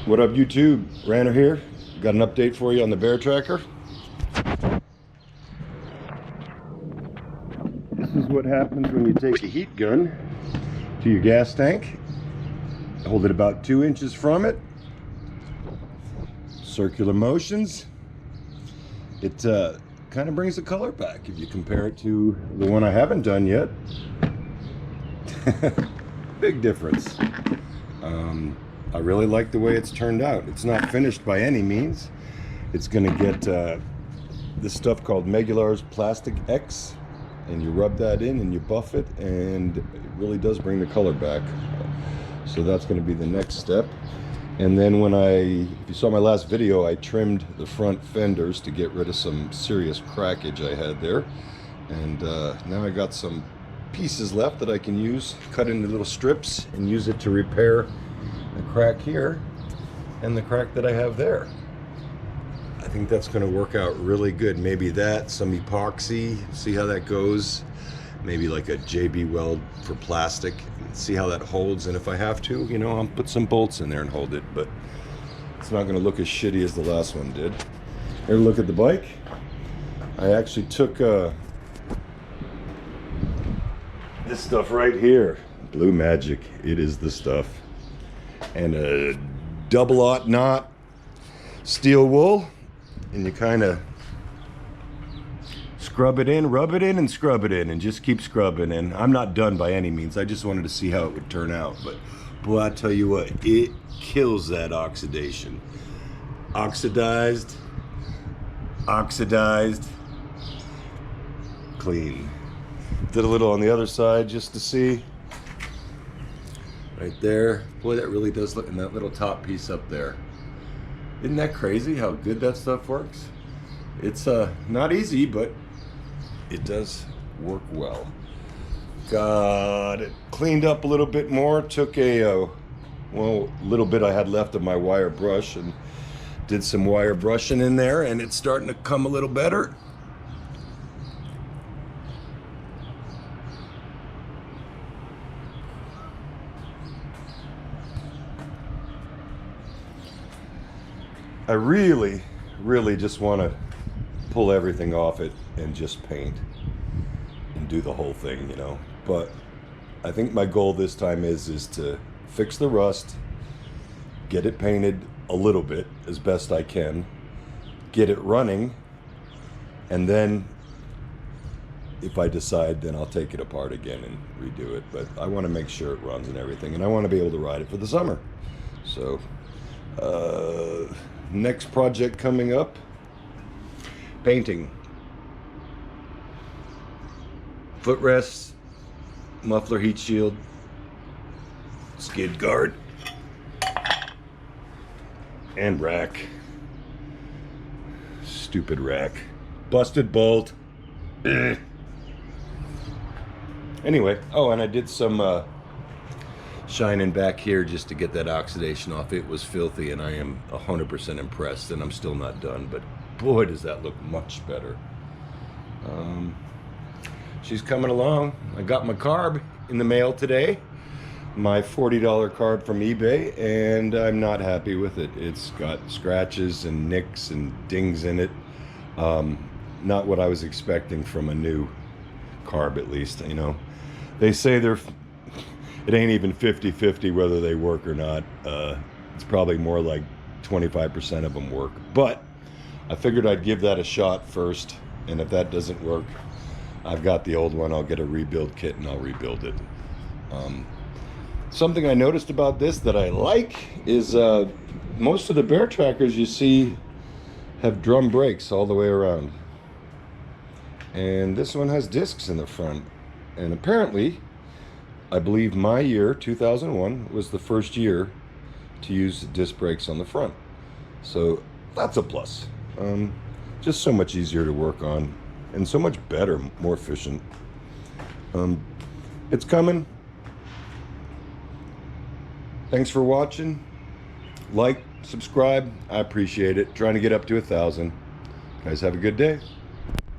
What up, YouTube? Ranter here. Got an update for you on the bear tracker. This is what happens when you take a heat gun to your gas tank. Hold it about 2 inches from it. Circular motions. It kind of brings the color back if you compare it to the one I haven't done yet. Big difference. I really like the way it's turned out. It's not finished by any means. It's going to get this stuff called Megular's Plastic X, and you rub that in and you buff it, and it really does bring the color back. So that's going to be the next step. And then if you saw my last video, I trimmed the front fenders to get rid of some serious crackage I had there. And now I got some pieces left that I can use, cut into little strips, and use it to repair the crack here and the crack that I have there. I think that's going to work out really good. Maybe that, some epoxy, see how that goes. Maybe like a JB weld for plastic, see how that holds. And if I have to, you know, I'll put some bolts in there and hold it, but it's not going to look as shitty as the last one did. Here, look at the bike. I actually took this stuff right here, Blue Magic. It is the stuff. And a double-aught knot steel wool, and you kind of scrub it in, rub it in, and scrub it in, and just keep scrubbing. And I'm not done by any means. I just wanted to see how it would turn out. But boy, I tell you what, it kills that oxidation. Oxidized, clean. Did a little on the other side just to see. Right there. Boy, that really does look, in that little top piece up there. Isn't that crazy how good that stuff works? It's not easy, but it does work well. Got it cleaned up a little bit more. Took a little bit I had left of my wire brush and did some wire brushing in there, and it's starting to come a little better. I really just want to pull everything off it and just paint and do the whole thing, you know. But I think my goal this time is to fix the rust, get it painted a little bit as best I can, get it running, and then if I decide, then I'll take it apart again and redo it. But I want to make sure it runs and everything, and I want to be able to ride it for the summer. So next project coming up, painting. Footrests, muffler heat shield, skid guard, and rack. Stupid rack. Busted bolt. Anyway, oh, and I did some shining back here just to get that oxidation off. It was filthy, and I am 100% impressed, and I'm still not done, but boy, does that look much better. She's coming along. I got my carb in the mail today, my $40 carb from eBay, and I'm not happy with it. It's got scratches and nicks and dings in it. Not what I was expecting from a new carb, at least. You know, they say it ain't even 50-50 whether they work or not. It's probably more like 25% of them work. But I figured I'd give that a shot first, and if that doesn't work, I've got the old one. I'll get a rebuild kit and I'll rebuild it. Something I noticed about this that I like is most of the bear trackers you see have drum brakes all the way around. And this one has discs in the front. And apparently, I believe my year, 2001, was the first year to use disc brakes on the front. So that's a plus. Just so much easier to work on and so much better, more efficient. It's coming. Thanks for watching. Like, subscribe. I appreciate it. Trying to get up to 1,000. Guys, have a good day.